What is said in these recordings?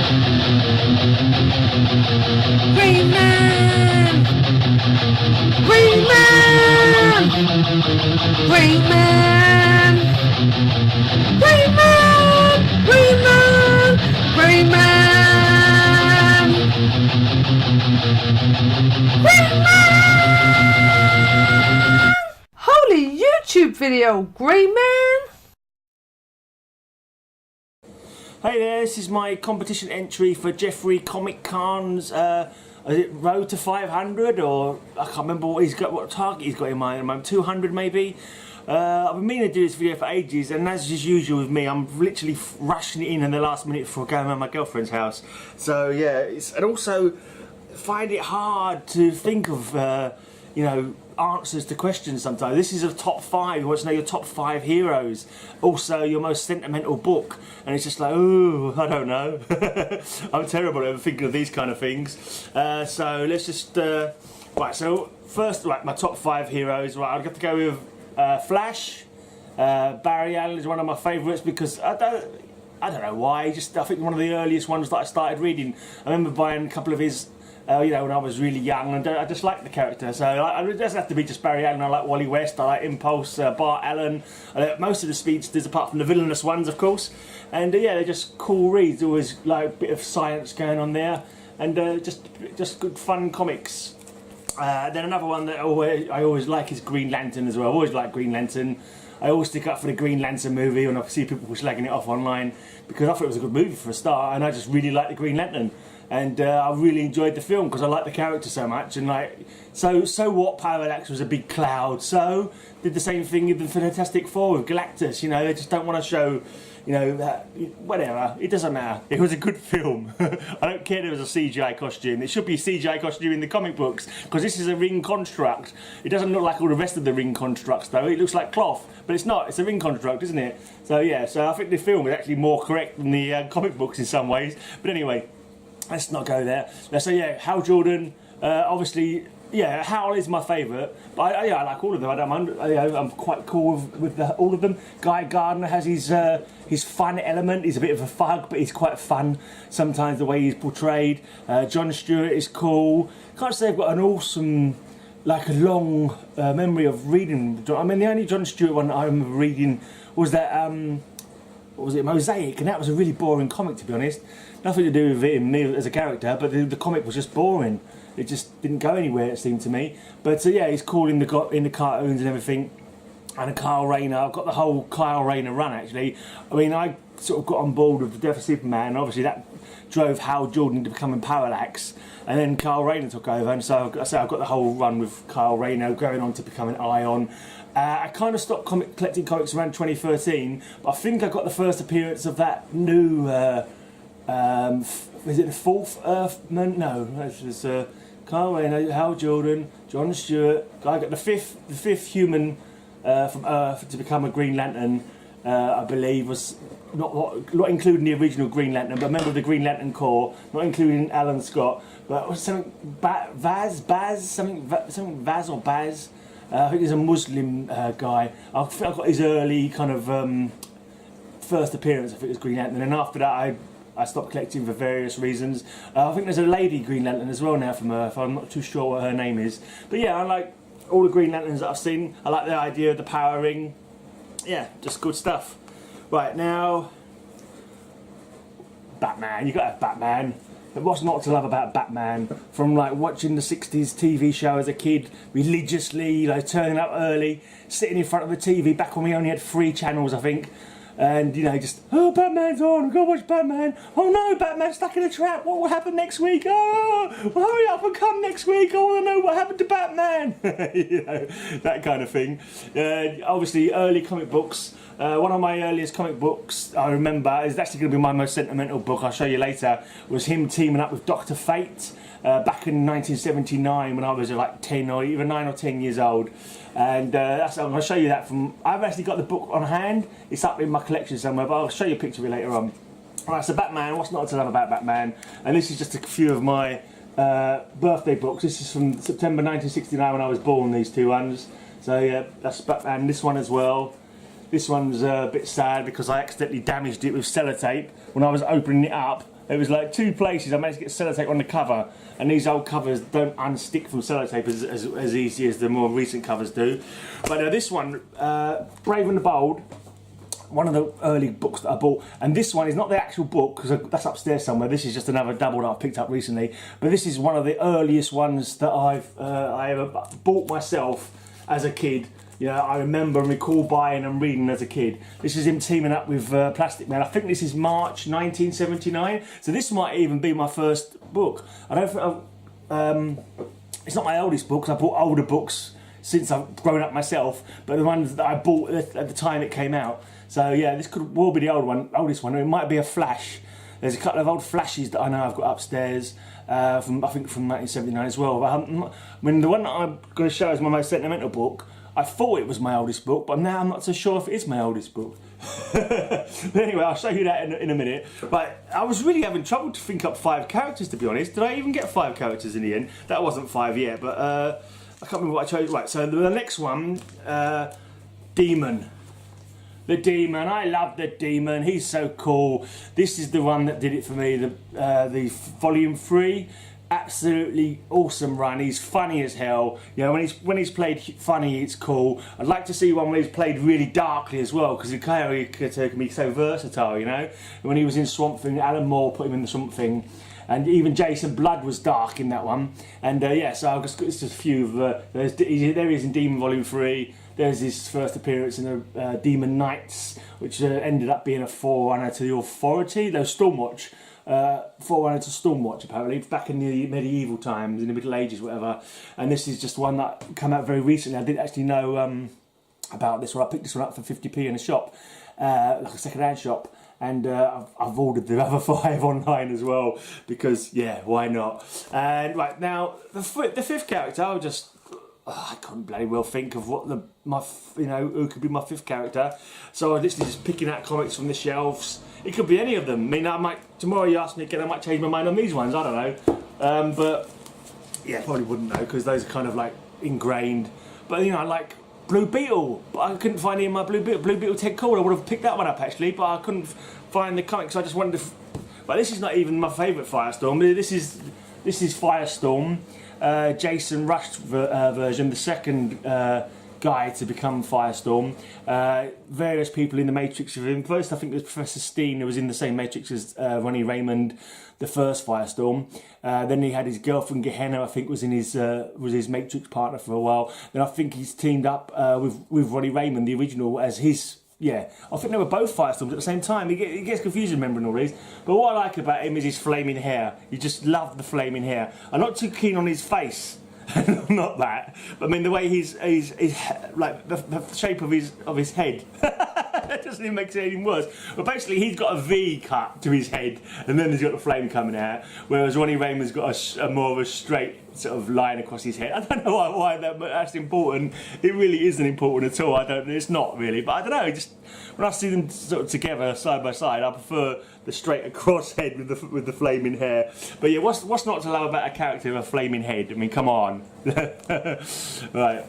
Green Man! Green Man! Green Man! Green Man! Green Man! Green Man! Green Man! Holy YouTube video, Green Man! Hey there, this is my competition entry for Jeffrey KomiKhan's is it Road to 500, or I can't remember what target he's got in mind, 200 maybe. I've been meaning to do this video for ages, and as is usual with me, I'm literally rushing it in the last minute before going around my girlfriend's house. So yeah, and also find it hard to think of you know, answers to questions sometimes. This is a top 5. You want to know your top 5 heroes, also your most sentimental book, and it's just like, oh, I don't know. I'm terrible at thinking of these kind of things. So let's just right. So first, right, my top 5 heroes. Right, I'd have to go with Flash. Barry Allen is one of my favourites because I don't know why. I think one of the earliest ones that I started reading. I remember buying a couple of his. You know, when I was really young, and I just liked the character. So it doesn't have to be just Barry Allen. I like Wally West, I like Impulse, Bart Allen, most of the speedsters apart from the villainous ones, of course. And yeah, they're just cool reads. Always like a bit of science going on there, and just good fun comics. Then another one that I always like is Green Lantern as well. I always like Green Lantern. I always stick up for the Green Lantern movie when I see people slagging it off online, because I thought it was a good movie for a start, and I just really like the Green Lantern. And I really enjoyed the film because I like the character so much. And like, so what? Parallax was a big cloud. So did the same thing with the Fantastic Four with Galactus. You know, they just don't want to show, you know, whatever. It doesn't matter. It was a good film. I don't care there was a CGI costume. It should be a CGI costume in the comic books, because this is a ring construct. It doesn't look like all the rest of the ring constructs though. It looks like cloth, but it's not. It's a ring construct, isn't it? So yeah. So I think the film is actually more correct than the comic books in some ways. But anyway. Let's not go there. Let's say, yeah, Hal Jordan, obviously, yeah, Hal is my favourite, but I like all of them. I don't mind, I'm quite cool with all of them. Guy Gardner has his fun element. He's a bit of a thug, but he's quite fun sometimes the way he's portrayed. John Stewart is cool. Can't say I've got an awesome, like a long memory of reading. I mean, the only John Stewart one I remember reading was that, what was it, Mosaic, and that was a really boring comic, to be honest. Nothing to do with me as a character, but the comic was just boring. It just didn't go anywhere, it seemed to me. But yeah, he's cool in the cartoons and everything. And Kyle Rayner, I've got the whole Kyle Rayner run actually. I mean, I sort of got on board with the Death of Superman. Obviously, that drove Hal Jordan to becoming Parallax, and then Kyle Rayner took over. And so I've got the whole run with Kyle Rayner going on to becoming Ion. I kind of stopped collecting comics around 2013, but I think I got the first appearance of that new. Is it the 4th Earthman? No, it was Kyle Rayner, Hal Jordan, John Stewart. I got the fifth human from Earth to become a Green Lantern. I believe was not including the original Green Lantern, but a member of the Green Lantern Corps, not including Alan Scott. But it was something something Vaz or Baz. I think he's a Muslim guy. I think I got his early kind of first appearance. I think it was Green Lantern, and after that I stopped collecting for various reasons. I think there's a lady Green Lantern as well now from Earth. I'm not too sure what her name is. But yeah, I like all the Green Lanterns that I've seen. I like the idea of the power ring. Yeah, just good stuff. Right, now, Batman. You got to have Batman. What's not to love about Batman? From like watching the 60s TV show as a kid, religiously, like turning up early, sitting in front of the TV back when we only had 3 channels, I think. And you know, just, oh, Batman's on, we've got to watch Batman. Oh no, Batman's stuck in a trap. What will happen next week? Oh, hurry up and come next week. I want to know what happened to Batman. You know, that kind of thing. Obviously, early comic books. One of my earliest comic books I remember is actually going to be my most sentimental book. I'll show you later. Was him teaming up with Dr. Fate back in 1979 when I was like 10 or even 9 or 10 years old. And I'm going to show you that from. I've actually got the book on hand. It's up in my collection somewhere, but I'll show you a picture of it later on. Alright, so Batman. What's not to love about Batman? And this is just a few of my birthday books. This is from September 1969 when I was born. These 2 ones. So yeah, that's Batman. This one as well. This one's a bit sad because I accidentally damaged it with sellotape when I was opening it up. It was like 2 places I managed to get sellotape on the cover, and these old covers don't unstick from sellotape as easy as the more recent covers do. But this one, Brave and the Bold, one of the early books that I bought, and this one is not the actual book because that's upstairs somewhere. This is just another double that I picked up recently, but this is one of the earliest ones that I ever bought myself as a kid. You know, I remember and recall buying and reading as a kid. This is him teaming up with Plastic Man. I think this is March 1979, so this might even be my first book. I don't think it's not my oldest book, because I bought older books since I've grown up myself, but the ones that I bought at the time it came out. So yeah, this could well be the oldest one. It might be a Flash. There's a couple of old Flashes that I know I've got upstairs, I think from 1979 as well. But I mean, the one that I'm going to show is my most sentimental book. I thought it was my oldest book, but now I'm not so sure if it is my oldest book. But anyway, I'll show you that in a minute. But I was really having trouble to think up 5 characters, to be honest. Did I even get 5 characters in the end? That wasn't 5 yet, but I can't remember what I chose. Right, so the next one, Demon. The Demon, I love the Demon. He's so cool. This is the one that did it for me. The volume 3, absolutely awesome run. He's funny as hell. You know, when he's played funny, it's cool. I'd like to see one where he's played really darkly as well, because the character can be so versatile. You know, when he was in Swamp Thing, Alan Moore put him in the Swamp Thing. And even Jason Blood was dark in that one. And yeah, so it's just a few of there he is in Demon Volume 3. There's his first appearance in the Demon Knights, which ended up being a forerunner to the Authority, though Stormwatch. Forerunner to Stormwatch, apparently, back in the medieval times, in the Middle Ages, whatever. And this is just one that came out very recently. I didn't actually know about this one. I picked this one up for 50p in a shop, like a second-hand shop. And I've ordered the other 5 online as well, because yeah, why not? And right now, the 5th character, I couldn't bloody well think of what who could be my 5th character. So I was literally just picking out comics from the shelves. It could be any of them. I mean, tomorrow you ask me again, I might change my mind on these ones. I don't know, but yeah, probably wouldn't know, because those are kind of like ingrained. But you know, I like Blue Beetle, but I couldn't find any in my Blue Beetle Ted Cole. I would have picked that one up actually, but I couldn't find the comics. I just wanted to. But this is not even my favourite Firestorm. This is Firestorm, Jason Rush version, the second guy to become Firestorm. Various people in the Matrix with him. First, I think it was Professor Steen, who was in the same Matrix as Ronnie Raymond, the first Firestorm. Then he had his girlfriend Gehenna, I think, was his Matrix partner for a while. Then I think he's teamed up with Ronnie Raymond, the original, as his. Yeah, I think they were both Firestorms at the same time. He gets confused remembering all these. But what I like about him is his flaming hair. You just love the flaming hair. I'm not too keen on his face. Not that. But I mean the way he's like the shape of his head. That doesn't even make it any worse. But basically he's got a V cut to his head, and then he's got the flame coming out. Whereas Ronnie Raymond's got a more of a straight sort of line across his head. I don't know why that's important. It really isn't important at all. It's not really. But I don't know. Just when I see them sort of together side by side, I prefer the straight across head with the flaming hair. But yeah, what's not to love about a character with a flaming head? I mean, come on. Right. Right.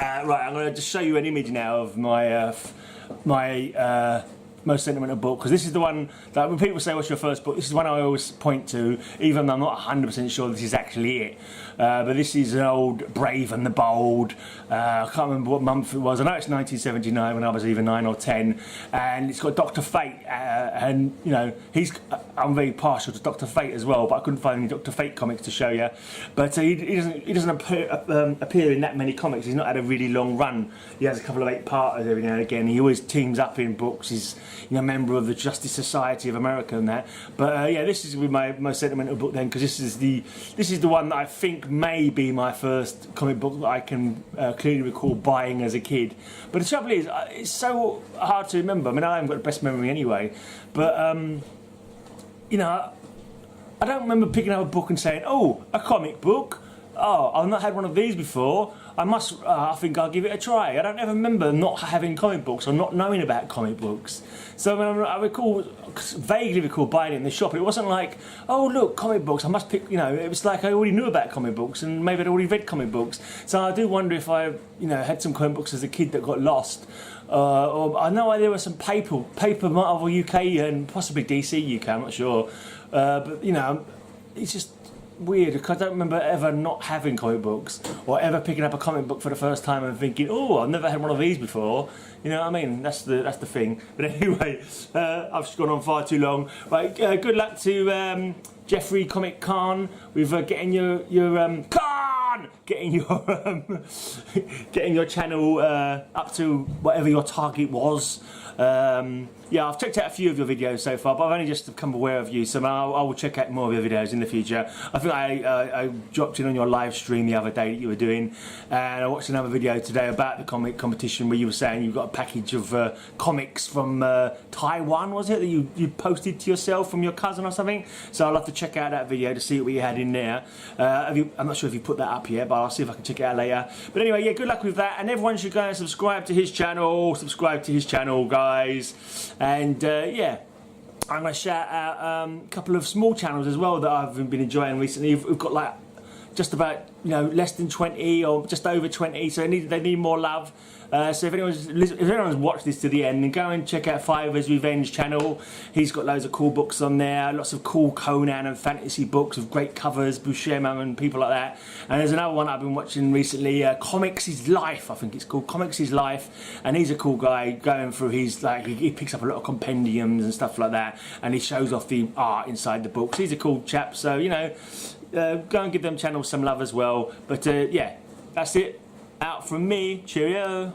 I'm going to just show you an image now of my most sentimental book, because this is the one that when people say what's your first book, this is the one I always point to, even though I'm not 100% sure this is actually it. But this is an old Brave and the Bold. I can't remember what month it was. I know it's 1979 when I was either 9 or 10, and it's got Dr. Fate, and you know I'm very partial to Dr. Fate as well, but I couldn't find any Dr. Fate comics to show you. But he doesn't appear in that many comics. He's not had a really long run. He has a couple of 8-parters every now and again. He always teams up in books. He's a member of the Justice Society of America and that. But yeah, this is my most sentimental book then, because this is the one that I think may be my first comic book that I can clearly recall buying as a kid. But the trouble is, it's so hard to remember. I mean, I haven't got the best memory anyway. But you know, I don't remember picking up a book and saying, "Oh, a comic book. Oh, I've not had one of these before. I think I'll give it a try." I don't ever remember not having comic books or not knowing about comic books. So I vaguely recall buying it in the shop. It wasn't like, oh look, comic books, I must pick, you know, it was like I already knew about comic books and maybe I'd already read comic books. So I do wonder if I, had some comic books as a kid that got lost. Or I know there were some paper Marvel UK and possibly DC UK, I'm not sure. But you know, it's just weird because I don't remember ever not having comic books or ever picking up a comic book for the first time and thinking, oh, I've never had one of these before. You know what I mean? That's the thing. But anyway, I've just gone on far too long. Right, good luck to Jeffrey KomiKhan with getting your getting your channel up to whatever your target was. Yeah, I've checked out a few of your videos so far, but I've only just become aware of you, so I will check out more of your videos in the future. I think I dropped in on your live stream the other day that you were doing, and I watched another video today about the comic competition where you were saying you've got a package of comics from Taiwan, was it, that you posted to yourself from your cousin or something? So I'll have to check out that video to see what you had in there. I'm not sure if you put that up yet, but I'll see if I can check it out later. But anyway, yeah, good luck with that, and everyone should go and subscribe to his channel, guys. And yeah, I'm going to shout out a couple of small channels as well that I've been enjoying recently. We've got like just about, you know, less than 20 or just over 20, so they need more love. So if anyone's watched this to the end, then go and check out Fiverr's Revenge channel. He's got loads of cool books on there, lots of cool Conan and fantasy books with great covers, Buscema and people like that. And there's another one I've been watching recently, Comics is Life, I think it's called, Comics is Life. And he's a cool guy going through his, like, he picks up a lot of compendiums and stuff like that, and he shows off the art inside the books. He's a cool chap, so, you know, go and give them channels some love as well. But yeah, that's it. Out from me. Cheerio.